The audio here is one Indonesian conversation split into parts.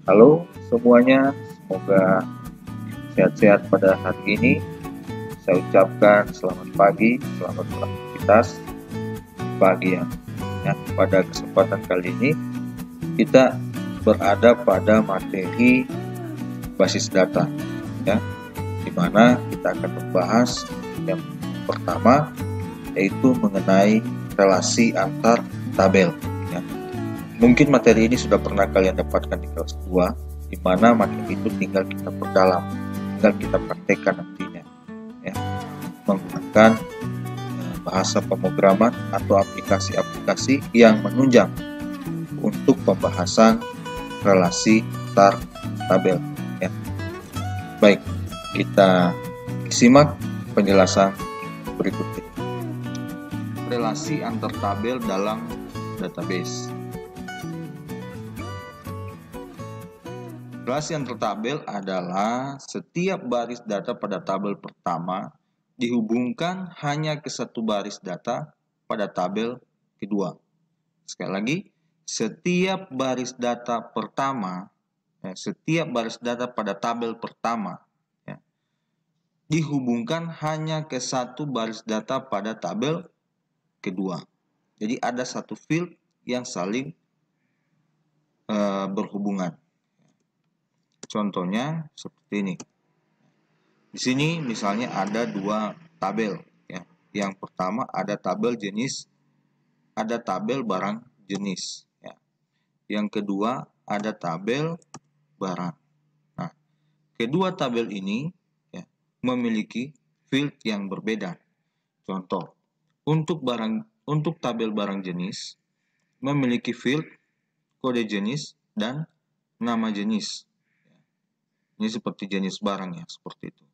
Halo semuanya, semoga sehat-sehat pada hari ini. Saya ucapkan selamat pagi, selamat beraktivitas pagi ya. Pada kesempatan kali ini kita berada pada materi basis data ya, di mana kita akan membahas yang pertama yaitu mengenai relasi antar tabel ya. Mungkin materi ini sudah pernah kalian dapatkan di kelas 2, di mana materi itu tinggal kita perdalam, tinggal kita praktekkan nantinya ya, menggunakan bahasa pemrograman atau aplikasi-aplikasi yang menunjang untuk pembahasan relasi antar tabel ya. Baik, kita simak penjelasan berikut ini. Relasi antar tabel dalam database. Relasi antar tabel adalah setiap baris data pada tabel pertama dihubungkan hanya ke satu baris data pada tabel kedua. Sekali lagi, setiap baris data pertama, setiap baris data pada tabel pertama dihubungkan hanya ke satu baris data pada tabel kedua. Jadi ada satu field yang saling berhubungan. Contohnya seperti ini. Di sini misalnya ada dua tabel ya. Yang pertama ada tabel jenis, ada tabel barang jenis ya. Yang kedua ada tabel barang. Nah, kedua tabel ini ya, memiliki field yang berbeda. Contoh, untuk tabel barang jenis memiliki field, kode jenis dan nama jenis. Ini seperti jenis barang ya, seperti itu.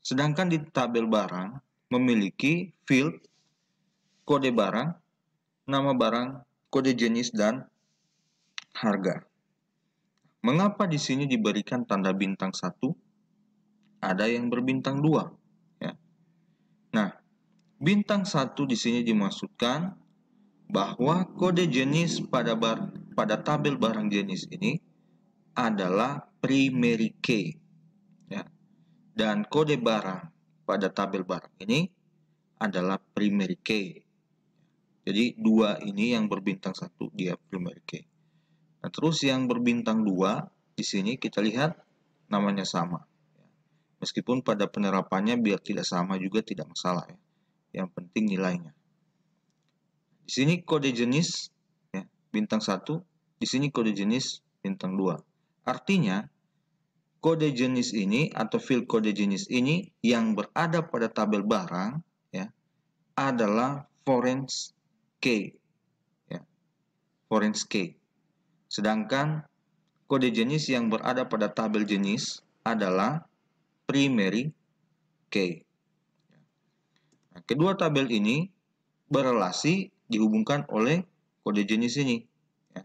Sedangkan di tabel barang memiliki field, kode barang, nama barang, kode jenis, dan harga. Mengapa di sini diberikan tanda bintang 1? Ada yang berbintang 2. Ya. Nah, bintang 1 di sini dimaksudkan bahwa kode jenis pada tabel barang jenis ini adalah primary key. Ya. Dan kode barang pada tabel barang ini adalah primary key. Jadi dua ini yang berbintang 1 dia primary key. Nah, terus yang berbintang 2 di sini kita lihat namanya sama. Meskipun pada penerapannya biar tidak sama juga tidak masalah ya. Yang penting nilainya. Di sini kode jenis ya, bintang 1, di sini kode jenis bintang 2. Artinya kode jenis ini atau field kode jenis ini yang berada pada tabel barang ya adalah foreign key ya. Foreign key. Sedangkan kode jenis yang berada pada tabel jenis adalah primary key. Nah, kedua tabel ini berelasi dihubungkan oleh kode jenis ini ya.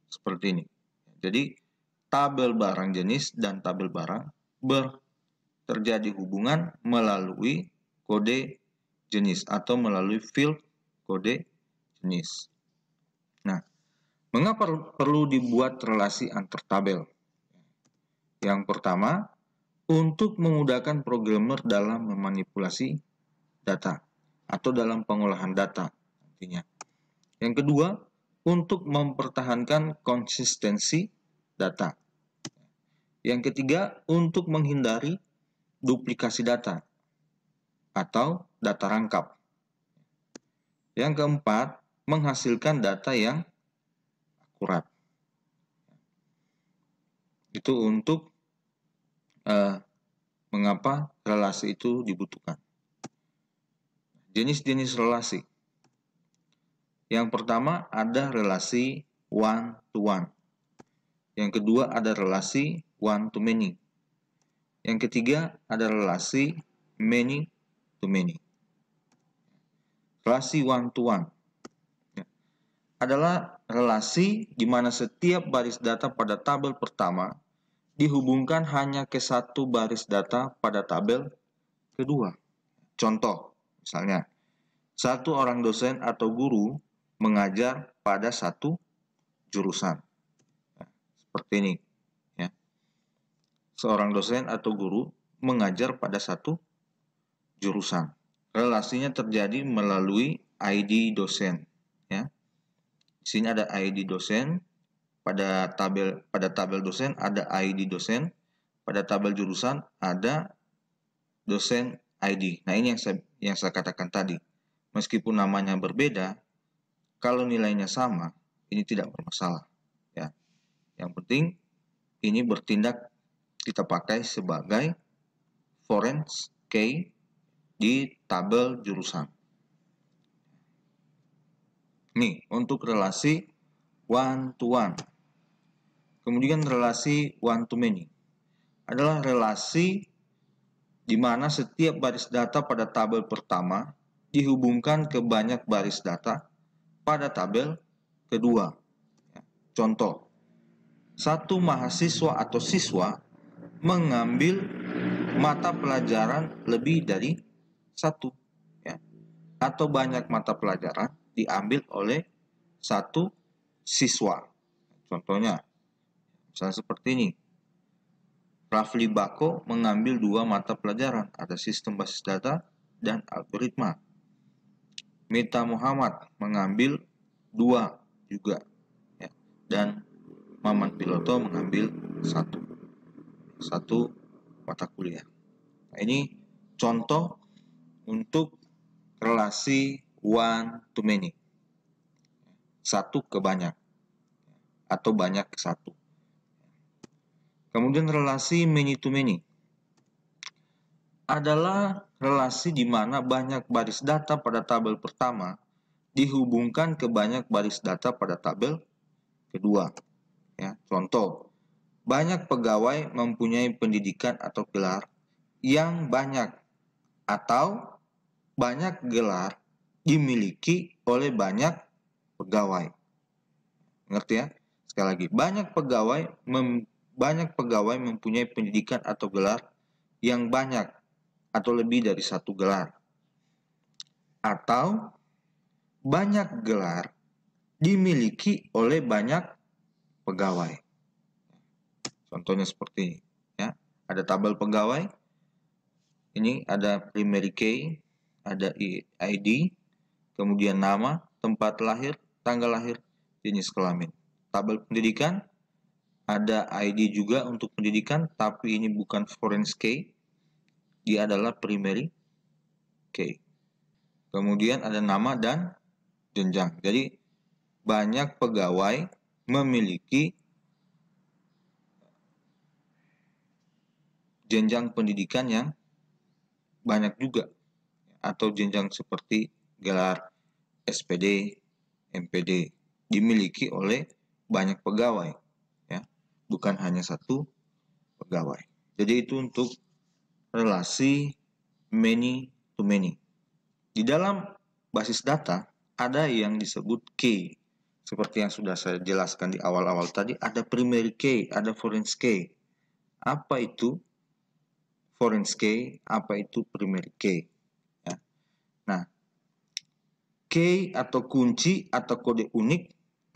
Seperti ini. Jadi tabel barang jenis dan tabel barang terjadi hubungan melalui kode jenis atau melalui field kode jenis. Nah, mengapa perlu dibuat relasi antar tabel? Yang pertama, untuk memudahkan programmer dalam memanipulasi data atau dalam pengolahan data nantinya. Yang kedua, untuk mempertahankan konsistensi data. Yang ketiga, untuk menghindari duplikasi data atau data rangkap. Yang keempat, menghasilkan data yang akurat. Itu untuk mengapa relasi itu dibutuhkan. Jenis-jenis relasi. Yang pertama ada relasi one to one. Yang kedua ada relasi one to many. Yang ketiga ada relasi many to many. Relasi one to one adalah relasi di mana setiap baris data pada tabel pertama dihubungkan hanya ke satu baris data pada tabel kedua. Contoh, misalnya, satu orang dosen atau guru mengajar pada satu jurusan. Nah, seperti ini. Ya. Seorang dosen atau guru mengajar pada satu jurusan. Relasinya terjadi melalui ID dosen. Ya. Di sini ada ID dosen. Pada tabel dosen ada ID dosen. Pada tabel jurusan ada dosen ID. Nah, ini yang saya katakan tadi. Meskipun namanya berbeda, kalau nilainya sama, ini tidak bermasalah. Ya. Yang penting ini bertindak kita pakai sebagai foreign key di tabel jurusan. Nih, untuk relasi one to one. Kemudian relasi one to many adalah relasi di mana setiap baris data pada tabel pertama dihubungkan ke banyak baris data pada tabel kedua. Contoh, satu mahasiswa atau siswa mengambil mata pelajaran lebih dari satu, ya, atau banyak mata pelajaran diambil oleh satu siswa. Contohnya, misalnya seperti ini. Rafli Bako mengambil 2 mata pelajaran, ada sistem basis data dan algoritma. Mita Muhammad mengambil 2 juga, ya, dan Maman Piloto mengambil satu mata kuliah. Nah, ini contoh untuk relasi one to many, satu ke banyak, atau banyak ke satu. Kemudian relasi many to many adalah relasi di mana banyak baris data pada tabel pertama dihubungkan ke banyak baris data pada tabel kedua. Ya, contoh, banyak pegawai mempunyai pendidikan atau gelar yang banyak, atau banyak gelar dimiliki oleh banyak pegawai. Ngerti ya? Sekali lagi, banyak pegawai mempunyai pendidikan atau gelar yang banyak atau lebih dari satu gelar, atau banyak gelar dimiliki oleh banyak pegawai. Contohnya seperti ini, ya. Ada tabel pegawai. Ini ada primary key, ada ID, kemudian nama, tempat lahir, tanggal lahir, jenis kelamin. Tabel pendidikan ada ID juga untuk pendidikan, tapi ini bukan foreign key. Dia adalah primary key. Kemudian ada nama dan jenjang. Jadi banyak pegawai memiliki jenjang pendidikan yang banyak juga, atau jenjang seperti gelar SPD, MPD dimiliki oleh banyak pegawai, ya, bukan hanya satu pegawai. Jadi itu untuk relasi many to many. Di dalam basis data ada yang disebut key. Seperti yang sudah saya jelaskan di awal-awal tadi, ada primary key, ada foreign key. Apa itu foreign key? Apa itu primary key? Ya. Nah, key atau kunci atau kode unik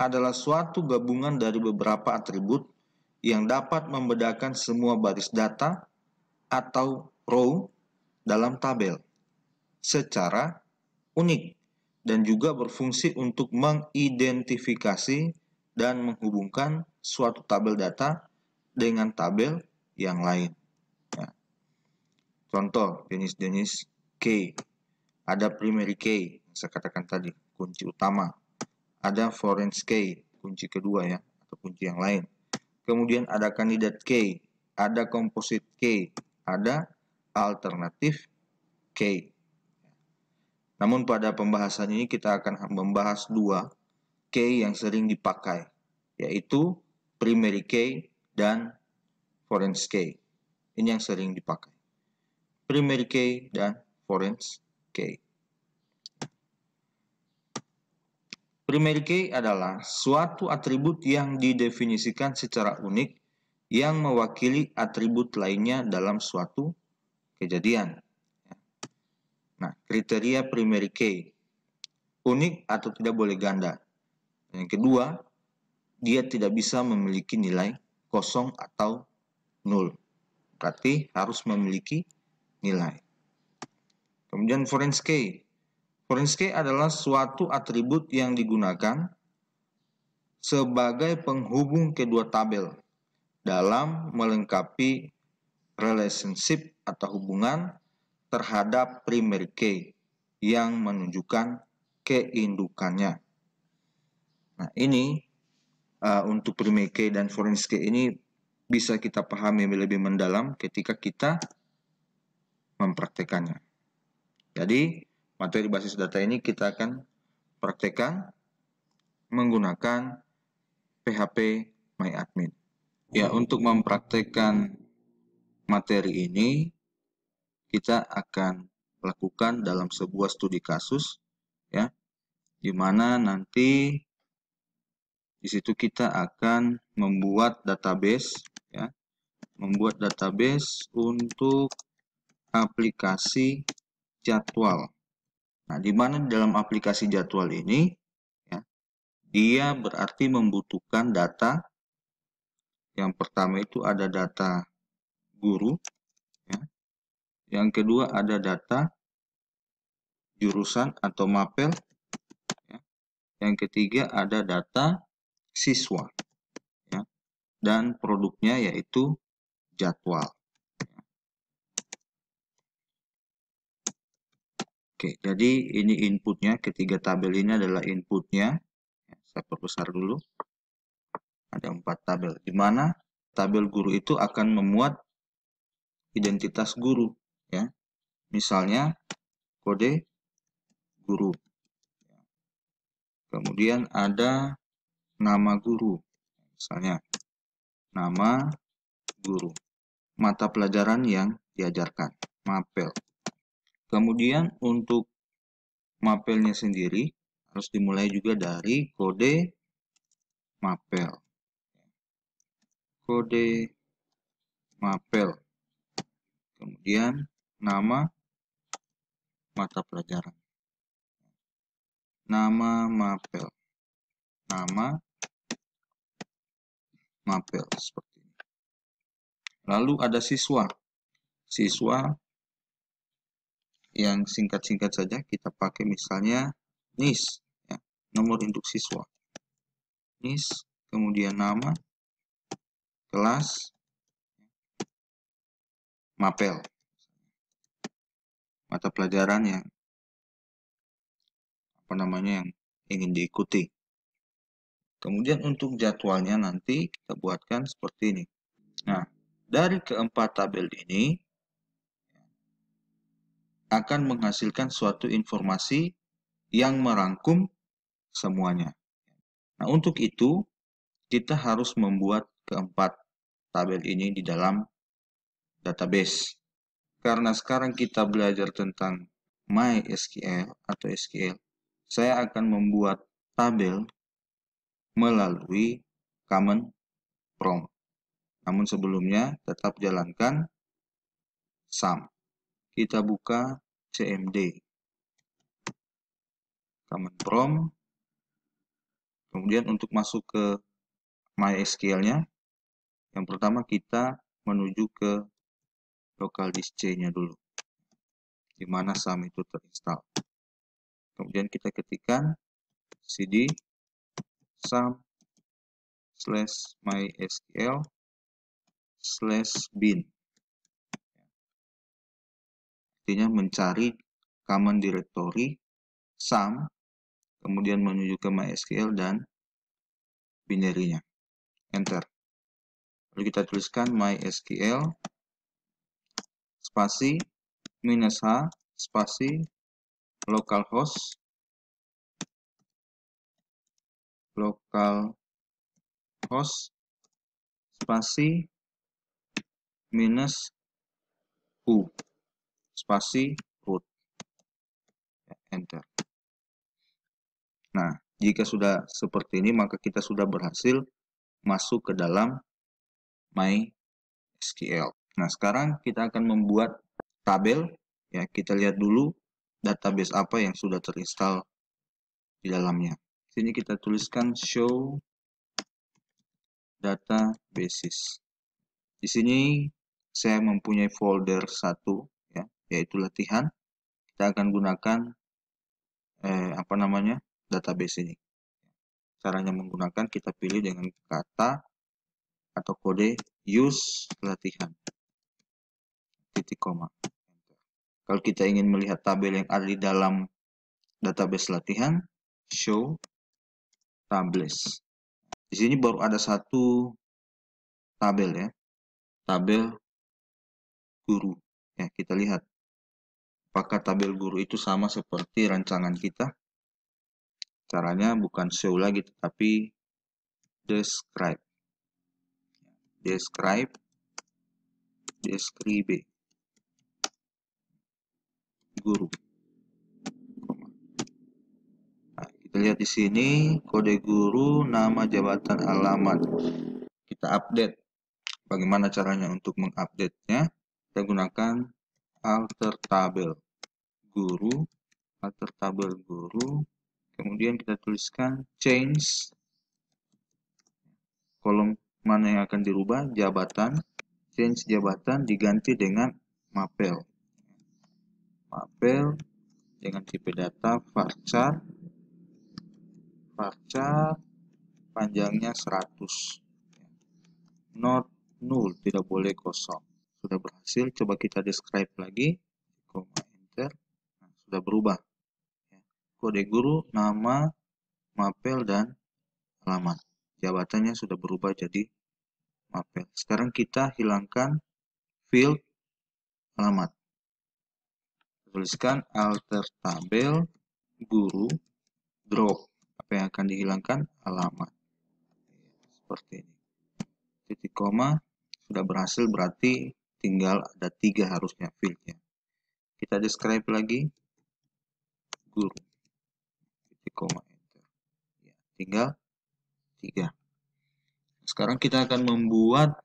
adalah suatu gabungan dari beberapa atribut yang dapat membedakan semua baris data atau row dalam tabel secara unik dan juga berfungsi untuk mengidentifikasi dan menghubungkan suatu tabel data dengan tabel yang lain. Ya. Contoh jenis-jenis key, ada primary key yang saya katakan tadi, kunci utama. Ada foreign key, kunci kedua, ya, atau kunci yang lain. Kemudian ada candidate key, ada composite key, ada alternative key. Namun pada pembahasan ini kita akan membahas 2 key yang sering dipakai, yaitu primary key dan foreign key. Ini yang sering dipakai. Primary key dan foreign key. Primary key adalah suatu atribut yang didefinisikan secara unik yang mewakili atribut lainnya dalam suatu kejadian. Nah, kriteria primary key, unik atau tidak boleh ganda. Yang kedua, dia tidak bisa memiliki nilai kosong atau 0. Berarti harus memiliki nilai. Kemudian foreign key. Foreign key adalah suatu atribut yang digunakan sebagai penghubung kedua tabel dalam melengkapi relationship atau hubungan terhadap primary key yang menunjukkan keindukannya. Nah, ini untuk primary key dan foreign key ini bisa kita pahami lebih mendalam ketika kita mempraktekannya. Jadi, materi basis data ini kita akan praktekkan menggunakan PHP MyAdmin. Ya, untuk mempraktekkan materi ini, kita akan lakukan dalam sebuah studi kasus, ya, di mana nanti di situ kita akan membuat database, ya, membuat database untuk aplikasi jadwal. Nah, di mana dalam aplikasi jadwal ini, ya, dia berarti membutuhkan data. Yang pertama itu ada data guru, ya. Yang kedua ada data jurusan atau mapel, ya. Yang ketiga ada data siswa, ya. Dan produknya yaitu jadwal. Oke, jadi ini inputnya, ketiga tabel ini adalah inputnya. Saya perbesar dulu. Ada 4 tabel, di mana tabel guru itu akan memuat identitas guru, ya. Misalnya kode guru. Kemudian ada nama guru. Misalnya nama guru. Mata pelajaran yang diajarkan, mapel. Kemudian untuk mapelnya sendiri harus dimulai juga dari kode mapel. Kode mapel. Kemudian nama mata pelajaran. Nama mapel. Nama mapel seperti ini. Lalu ada siswa. Siswa yang singkat-singkat saja kita pakai misalnya NIS, ya, nomor induk siswa. NIS, kemudian nama, kelas, mapel, mata pelajaran yang yang ingin diikuti. Kemudian untuk jadwalnya nanti kita buatkan seperti ini. Nah, dari keempat tabel ini akan menghasilkan suatu informasi yang merangkum semuanya. Nah, untuk itu kita harus membuat keempat tabel ini di dalam database. Karena sekarang kita belajar tentang MySQL atau SQL, saya akan membuat tabel melalui command prompt. Namun sebelumnya tetap jalankan sum. Kita buka CMD, command prompt. Kemudian untuk masuk ke MySQL-nya, yang pertama kita menuju ke local disk C-nya dulu, di mana sum itu terinstall. Kemudian kita ketikkan cd sum /mysql/bin. Artinya mencari common directory sum, kemudian menuju ke MySQL dan binary-nya. Enter. Lalu kita tuliskan MySQL spasi -h spasi localhost spasi -u spasi root. Enter. Nah, jika sudah seperti ini maka kita sudah berhasil masuk ke dalam MySQL. Nah, sekarang kita akan membuat tabel, ya. Kita lihat dulu database apa yang sudah terinstall di dalamnya. Sini kita tuliskan show databases. Di sini saya mempunyai folder satu, ya, yaitu latihan. Kita akan gunakan database ini. Caranya menggunakan, kita pilih dengan kata atau kode use latihan titik koma. Kalau kita ingin melihat tabel yang ada di dalam database latihan, show tables. Di sini baru ada satu tabel, ya, tabel guru. Ya, kita lihat apakah tabel guru itu sama seperti rancangan kita. Caranya bukan show lagi, tetapi describe. Describe guru. Nah, kita lihat di sini kode guru, nama, jabatan, alamat. Kita update. Bagaimana caranya untuk mengupdate-nya? Kita gunakan alter tabel guru, kemudian kita tuliskan change, kolom mana yang akan dirubah, jabatan, change jabatan diganti dengan mapel dengan tipe data varchar panjangnya 100, not null, tidak boleh kosong. Sudah berhasil. Coba kita describe lagi, enter. Nah, sudah berubah, kode guru, nama, mapel, dan alamat. Jabatannya sudah berubah jadi mapel. Sekarang kita hilangkan field alamat. Tuliskan alter tabel guru drop. Apa yang akan dihilangkan? Alamat. Seperti ini. Titik koma sudah berhasil, berarti tinggal ada 3 harusnya fieldnya. Kita describe lagi guru. Titik koma enter. Ya, tinggal 3. Sekarang kita akan membuat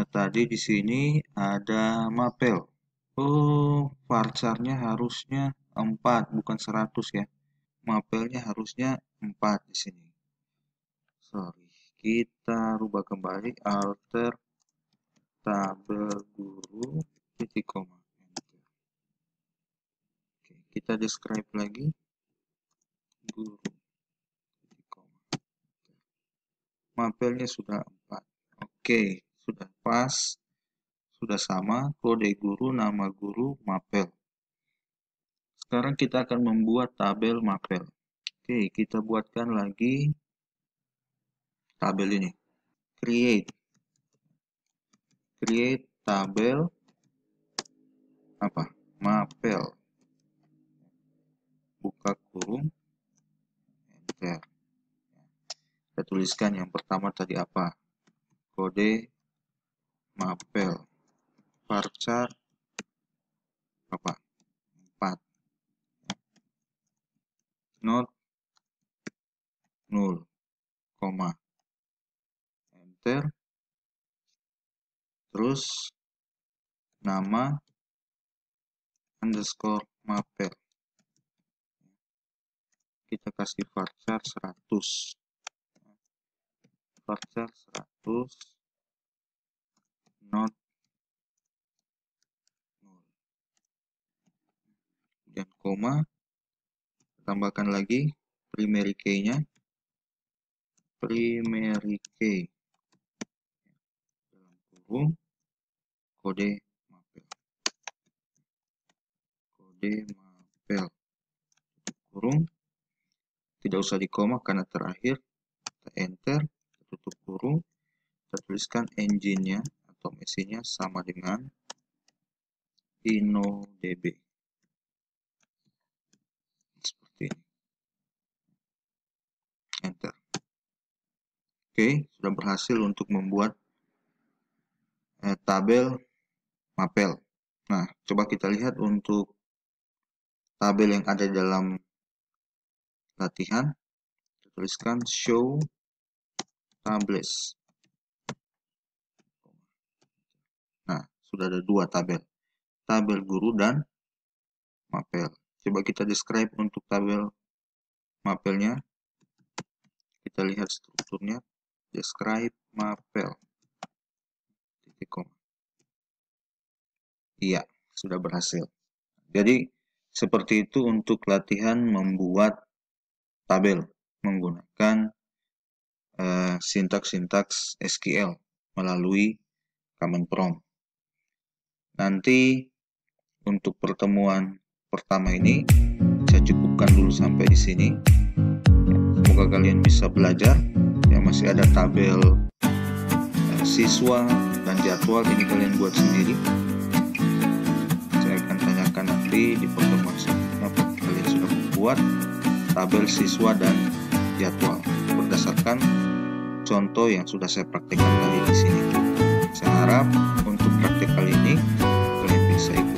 tadi di sini ada mapel. Oh, varcharnya harusnya 4 bukan 100, ya. Mapelnya harusnya 4 di sini. Sorry. Kita rubah kembali, alter tabel guru titik koma. Oke, kita describe lagi guru titik koma. Mapelnya sudah 4. Oke, sudah pas, sudah sama, kode guru, nama guru, mapel. Sekarang kita akan membuat tabel mapel. Oke, kita buatkan lagi tabel ini. Create tabel mapel. Buka kurung, enter. Kita tuliskan yang pertama tadi apa? Kode mapel. Varchar 4. Not null, koma. Enter. Terus nama underscore mapel. Kita kasih varchar 100. Varchar 100 not null. Dan koma. Tambahkan lagi primary key-nya. Primary key. Dalam kurung kode mapel. Kurung, tidak usah di koma karena terakhir. Kita enter, tutup kurung, kita tuliskan engine-nya atau mesinnya sama dengan InnoDB. Seperti ini. Enter. Oke, sudah berhasil untuk membuat tabel mapel. Nah, coba kita lihat untuk tabel yang ada di dalam latihan. Kita tuliskan show tables. Nah, sudah ada 2 tabel. Tabel guru dan mapel. Coba kita describe untuk tabel mapelnya. Kita lihat strukturnya. describe mapel. Iya, sudah berhasil. Jadi seperti itu untuk latihan membuat tabel menggunakan sintaks-sintaks SQL melalui command prompt. Nanti untuk pertemuan pertama ini saya cukupkan dulu sampai di sini. Semoga kalian bisa belajar. Ya, masih ada tabel siswa dan jadwal, ini kalian buat sendiri. Saya akan tanyakan nanti di pertemuan selanjutnya apakah kalian sudah membuat tabel siswa dan jadwal berdasarkan contoh yang sudah saya praktekkan tadi di sini. Saya harap untuk praktek kali ini kalian bisa ikut